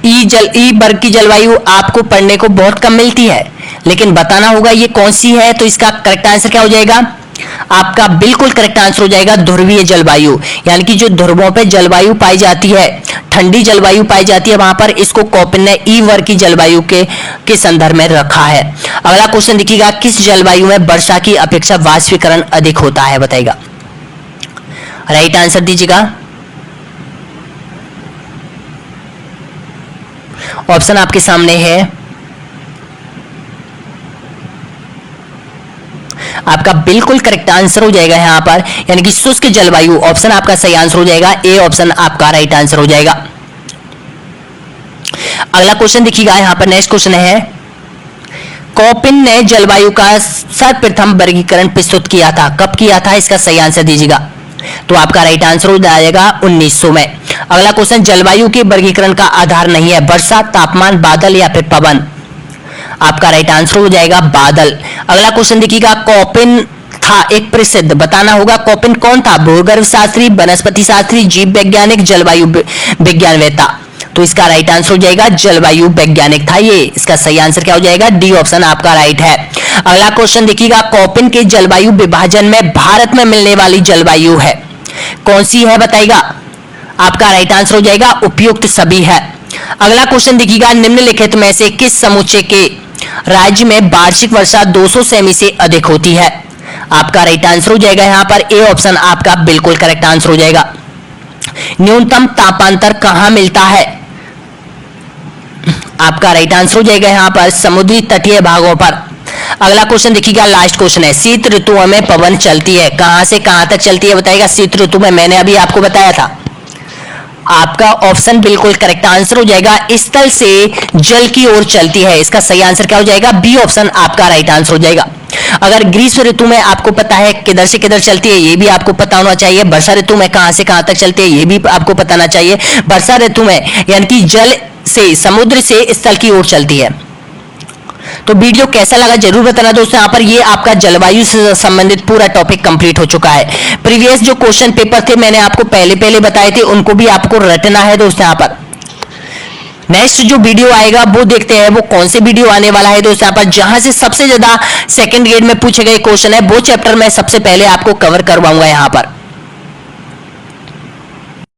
ई वर्ग की जलवायु आपको पढ़ने को बहुत कम मिलती है, लेकिन बताना होगा ये कौन सी है। तो इसका करेक्ट आंसर क्या हो जाएगा? आपका बिल्कुल करेक्ट आंसर हो जाएगा ध्रुवीय जलवायु, यानी कि जो ध्रुवों पे जलवायु पाई जाती है, ठंडी जलवायु पाई जाती है वहां पर, इसको कोपिन ने ई वर्ग की जलवायु के संदर्भ में रखा है। अगला क्वेश्चन देखिएगा, किस जलवायु में वर्षा की अपेक्षा वाष्पीकरण अधिक होता है? बताएगा। राइट आंसर दीजिएगा। ऑप्शन आपके सामने है, आपका बिल्कुल करेक्ट आंसर हो जाएगा यहां पर, यानी कि शुष्क जलवायु। ऑप्शन आपका सही आंसर हो जाएगा, ए ऑप्शन आपका राइट आंसर हो जाएगा। अगला क्वेश्चन देखिएगा, यहां पर नेक्स्ट क्वेश्चन है, कोपिन ने जलवायु का सर्वप्रथम वर्गीकरण प्रस्तुत किया था, कब किया था? इसका सही आंसर दीजिएगा। तो आपका राइट आंसर हो जाएगा 1900 में। अगला क्वेश्चन, जलवायु के वर्गीकरण का आधार नहीं है वर्षा, तापमान, बादल या फिर पवन? आपका राइट आंसर हो जाएगा बादल। अगला क्वेश्चन देखिएगा, कोपिन था एक प्रसिद्ध, बताना होगा कोपिन कौन था? भूगर्भ शास्त्री, वनस्पति शास्त्री, जीव वैज्ञानिक, जलवायु विज्ञानवेत्ता? तो इसका राइट आंसर हो जाएगा जलवायु वैज्ञानिक था ये। इसका सही आंसर क्या हो जाएगा? डी ऑप्शन आपका राइट है। अगला क्वेश्चन देखिएगा, कोपिन के जलवायु विभाजन में भारत में मिलने वाली जलवायु है कौन सी है? बताइएगा। आपका राइट आंसर हो जाएगा उपयुक्त सभी है। अगला क्वेश्चन देखिएगा, निम्नलिखित में से किस समुच्चय के राज्य में वार्षिक वर्षा 200 सेमी से अधिक होती है? आपका राइट आंसर हो जाएगा यहां पर ए ऑप्शन आपका बिल्कुल करेक्ट आंसर हो जाएगा। न्यूनतम तापांतर कहां मिलता है? आपका राइट आंसर हो जाएगा यहां पर समुद्री तटीय भागों पर। अगला क्वेश्चन देखिएगा, लास्ट क्वेश्चन है, शीत ऋतुओं में पवन चलती है, कहां से कहां तक चलती है बताइएगा? शीत ऋतु में मैंने अभी आपको बताया था। आपका ऑप्शन बिल्कुल करेक्ट आंसर हो जाएगा, स्थल से जल की ओर चलती है। इसका सही आंसर क्या हो जाएगा? बी ऑप्शन आपका राइट आंसर हो जाएगा। अगर ग्रीष्म ऋतु में आपको पता है किधर से किधर चलती है, ये भी आपको पता होना चाहिए। वर्षा ऋतु में कहां से कहां तक चलती है, ये भी आपको पता होना चाहिए। वर्षा ऋतु में यानी कि जल से, समुद्र से स्थल की ओर चलती है। तो वीडियो कैसा लगा जरूर बताना दोस्तों। यहाँ पर ये आपका जलवायु से संबंधित पूरा टॉपिक कंप्लीट हो चुका है। प्रीवियस जो क्वेश्चन पेपर थे मैंने आपको पहले बताए थे, उनको भी आपको रटना है दोस्तों। यहाँ पर नेक्स्ट जो वीडियो आएगा वो देखते हैं वो कौन से वीडियो आने वाला है दोस्तों। यहाँ पर जहां से सबसे ज्यादा सेकंड ग्रेड में पूछे गए क्वेश्चन है वो चैप्टर मैं सबसे पहले आपको कवर करवाऊंगा यहाँ पर।